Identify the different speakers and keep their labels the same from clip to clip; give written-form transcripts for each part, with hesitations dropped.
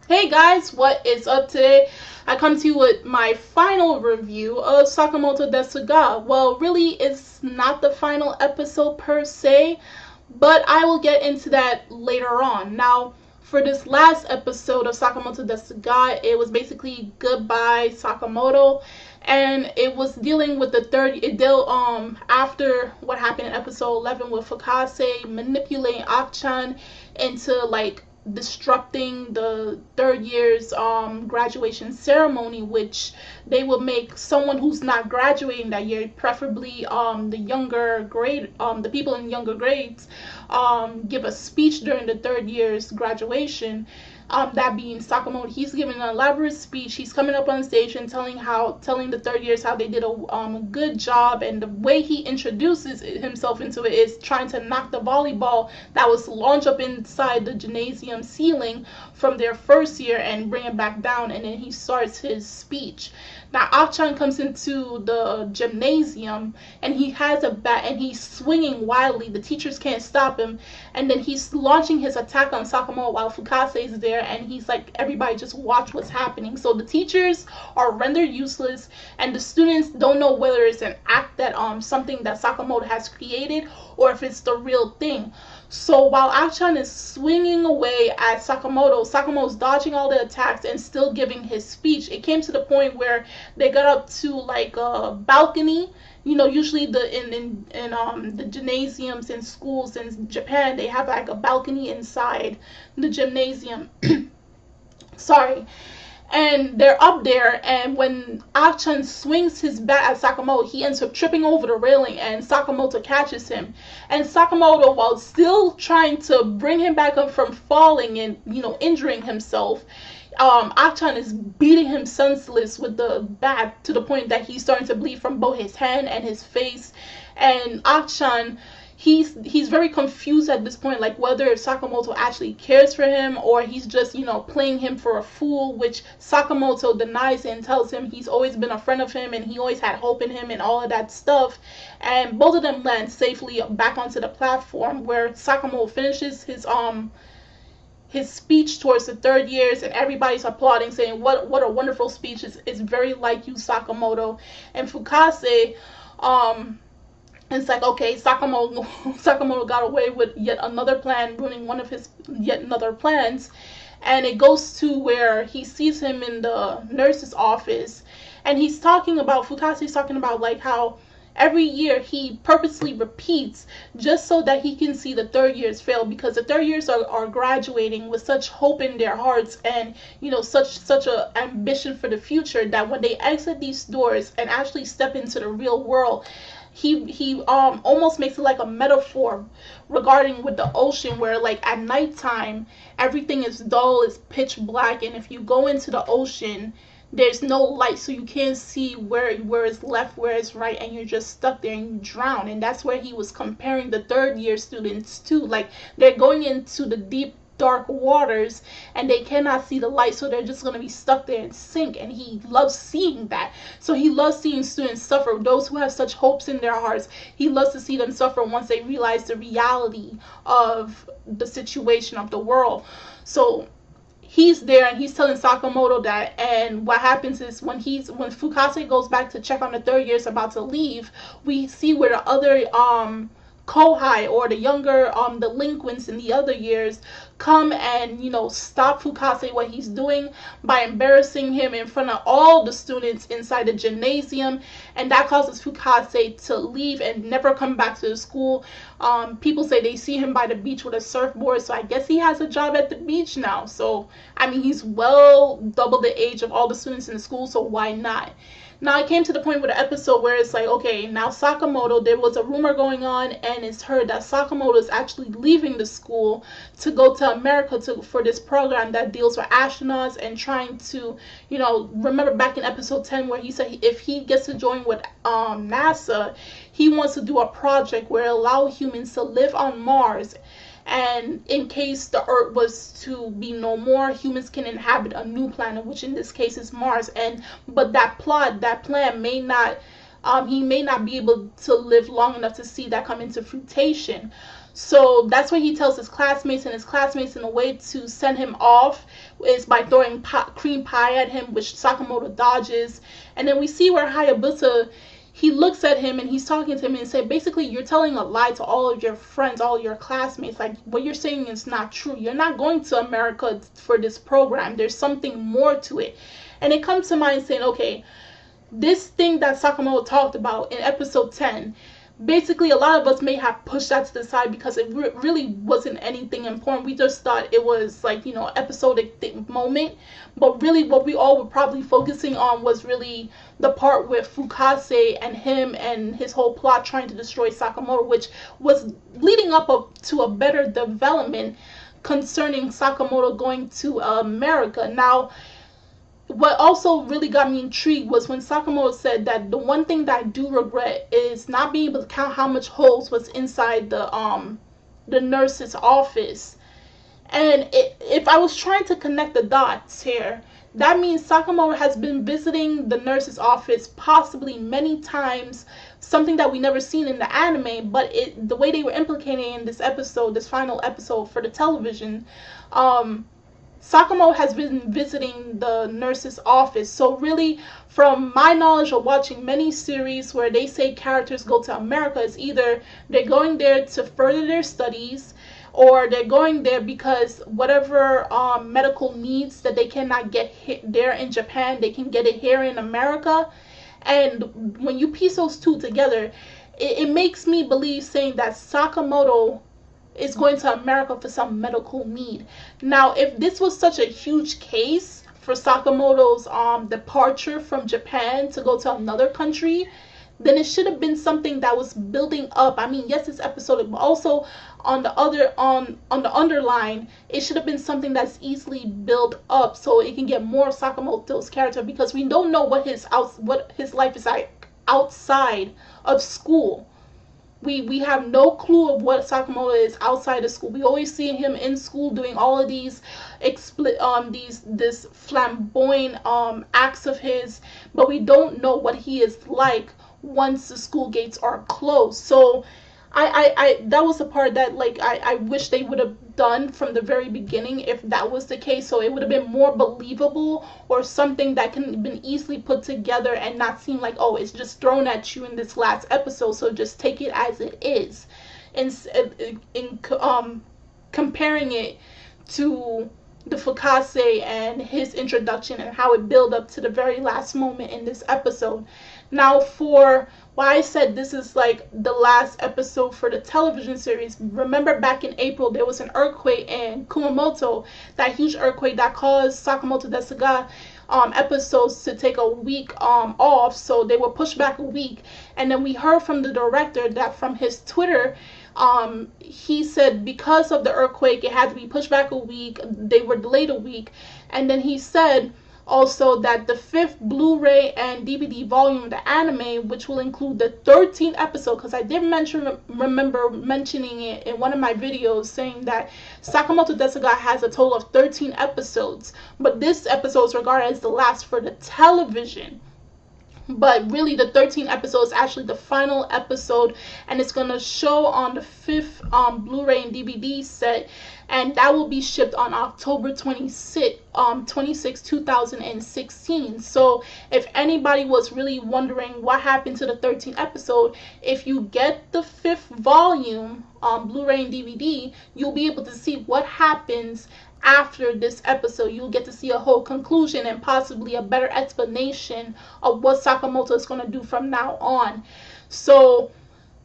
Speaker 1: Hey guys, what is up today? I come to you with my final review of Sakamoto desu. Well, really, it's not the final episode per se, but I will get into that later on. Now, for this last episode of Sakamoto desu, it was basically Goodbye Sakamoto, and it was dealing with the third. It dealt after what happened in episode 11 with Fukase manipulating Akchan into like disrupting the third year's graduation ceremony, which they would make someone who's not graduating that year, preferably the younger grade, the people in younger grades, give a speech during the third year's graduation. That being Sakamoto, he's giving an elaborate speech. He's coming up on stage and telling the third years how they did a good job, and the way he introduces himself into it is trying to knock the volleyball that was launched up inside the gymnasium ceiling from their first year and bring it back down, and then he starts his speech. Now Akchan comes into the gymnasium and he has a bat and he's swinging wildly. The teachers can't stop him, and then he's launching his attack on Sakamoto while Fukase is there, and he's like, everybody just watch what's happening. So the teachers are rendered useless, and the students don't know whether it's an act that something that Sakamoto has created or if it's the real thing. So while Akchan is swinging away at Sakamoto's dodging all the attacks and still giving his speech. It came to the point where they got up to like a balcony. You know, usually in the gymnasiums in schools in Japan, they have like a balcony inside the gymnasium. Sorry. And they're up there, and when Akchan swings his bat at Sakamoto, he ends up tripping over the railing, and Sakamoto catches him. And Sakamoto, while still trying to bring him back up from falling and, injuring himself, Akchan is beating him senseless with the bat to the point that he's starting to bleed from both his hand and his face. And Akchan, he's very confused at this point, like whether Sakamoto actually cares for him or he's just playing him for a fool, which Sakamoto denies and tells him he's always been a friend of him and he always had hope in him and all of that stuff. And both of them land safely back onto the platform, where Sakamoto finishes his speech towards the third years, and everybody's applauding, saying what a wonderful speech. It's very like you, Sakamoto. And Fukase, it's like, okay, Sakamoto got away with yet another plan, ruining one of his yet another plans. And it goes to where he sees him in the nurse's office, and Fukase's talking about like how every year he purposely repeats just so that he can see the third years fail, because the third years are graduating with such hope in their hearts and such a ambition for the future, that when they exit these doors and actually step into the real world, he almost makes it like a metaphor regarding with the ocean, where like at nighttime everything is dull, it's pitch black, and if you go into the ocean there's no light, so you can't see where it's left, where it's right, and you're just stuck there and you drown. And that's where he was comparing the third year students to, like they're going into the deep dark waters and they cannot see the light, so they're just going to be stuck there and sink. And he loves seeing that. So he loves seeing students suffer, those who have such hopes in their hearts. He loves to see them suffer once they realize the reality of the situation of the world. So he's there and he's telling Sakamoto that, and what happens is when Fukase goes back to check on the third years about to leave, we see where the other Kohai, or the younger delinquents in the other years, come and stop Fukase what he's doing by embarrassing him in front of all the students inside the gymnasium, and that causes Fukase to leave and never come back to the school. People say they see him by the beach with a surfboard, so I guess he has a job at the beach now. So I mean, he's well double the age of all the students in the school, so why not? Now it came to the point with the episode where it's like, okay, now Sakamoto, there was a rumor going on, and it's heard that Sakamoto is actually leaving the school to go to America for this program that deals with astronauts and trying to, remember back in episode 10 where he said if he gets to join with NASA, he wants to do a project where allow humans to live on Mars. And in case the Earth was to be no more, humans can inhabit a new planet, which in this case is Mars. But that plan may not, he may not be able to live long enough to see that come into fruition. So that's what he tells his classmates, and his classmates, in a way to send him off, is by throwing cream pie at him, which Sakamoto dodges. And then we see where Hayabusa, he looks at him and he's talking to him and say, basically, you're telling a lie to all of your friends, all your classmates. Like, what you're saying is not true. You're not going to America for this program. There's something more to it. And it comes to mind saying, okay, this thing that Sakamoto talked about in episode 10, basically a lot of us may have pushed that to the side because it really wasn't anything important. We just thought it was like, you know, episodic moment. But really what we all were probably focusing on was really the part with Fukase and him and his whole plot trying to destroy Sakamoto, which was leading up to a better development concerning Sakamoto going to America. Now, what also really got me intrigued was when Sakamoto said that the one thing that I do regret is not being able to count how much holes was inside the nurse's office. And if I was trying to connect the dots here, that means Sakamoto has been visiting the nurse's office possibly many times, something that we never seen in the anime, but the way they were implicating in this episode, this final episode for the television, Sakamoto has been visiting the nurse's office. So really, from my knowledge of watching many series where they say characters go to America, it's either they're going there to further their studies, or they're going there because whatever medical needs that they cannot get there in Japan, they can get it here in America. And when you piece those two together, it makes me believe saying that Sakamoto is going to America for some medical need. Now, if this was such a huge case for Sakamoto's departure from Japan to go to another country, then it should have been something that was building up. I mean, yes, it's episodic, but also on the underline, it should have been something that's easily built up so it can get more Sakamoto's character, because we don't know what his life is like outside of school. We have no clue of what Sakamoto is outside of school. We always see him in school doing all of these this flamboyant acts of his, but we don't know what he is like once the school gates are closed. So I that was the part that like I wish they would have done from the very beginning if that was the case, so it would have been more believable, or something that can have been easily put together and not seem like, oh, it's just thrown at you in this last episode, so just take it as it is. In comparing it to the Fukase and his introduction and how it built up to the very last moment in this episode. Now, for why I said this is like the last episode for the television series, remember back in April there was an earthquake in Kumamoto, that huge earthquake that caused Sakamoto desu episodes to take a week off, so they were pushed back a week. And then we heard from the director that from his Twitter, he said because of the earthquake it had to be pushed back a week, they were delayed a week. And then he said also that the 5th Blu-ray and DVD volume of the anime, which will include the 13th episode, because I did remember mentioning it in one of my videos, saying that Sakamoto desu has a total of 13 episodes, but this episode is regarded as the last for the television. But really, the 13th episode is actually the final episode, and it's going to show on the 5th Blu-ray and DVD set, and that will be shipped on October 26, 2016. So if anybody was really wondering what happened to the 13th episode, if you get the 5th volume Blu-ray and DVD, you'll be able to see what happens after this episode. You'll get to see a whole conclusion and possibly a better explanation of what Sakamoto is going to do from now on. So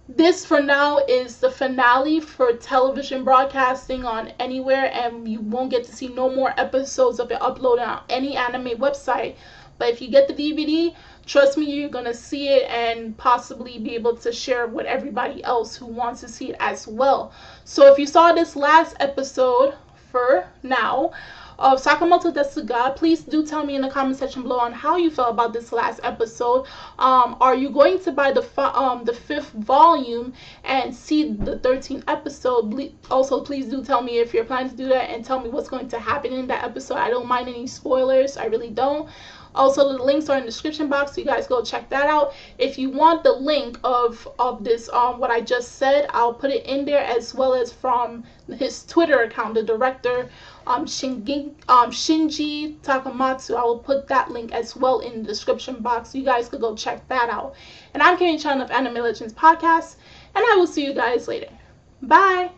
Speaker 1: this for now is the finale for television broadcasting on anywhere, and you won't get to see no more episodes of it uploaded on any anime website. But if you get the DVD, trust me, you're going to see it and possibly be able to share it with everybody else who wants to see it as well. So if you saw this last episode for now of Sakamoto desu, please do tell me in the comment section below on how you felt about this last episode. Are you going to buy the 5th volume and see the 13th episode? Also, please do tell me if you're planning to do that, and tell me what's going to happen in that episode. I don't mind any spoilers, I really don't. Also, the links are in the description box, so you guys go check that out. If you want the link of this what I just said, I'll put it in there, as well as from his Twitter account, the director Shinji Takamatsu. I will put that link as well in the description box, so you guys could go check that out. And I'm Karen Chan of Anime Legends Podcast, and I will see you guys later. Bye!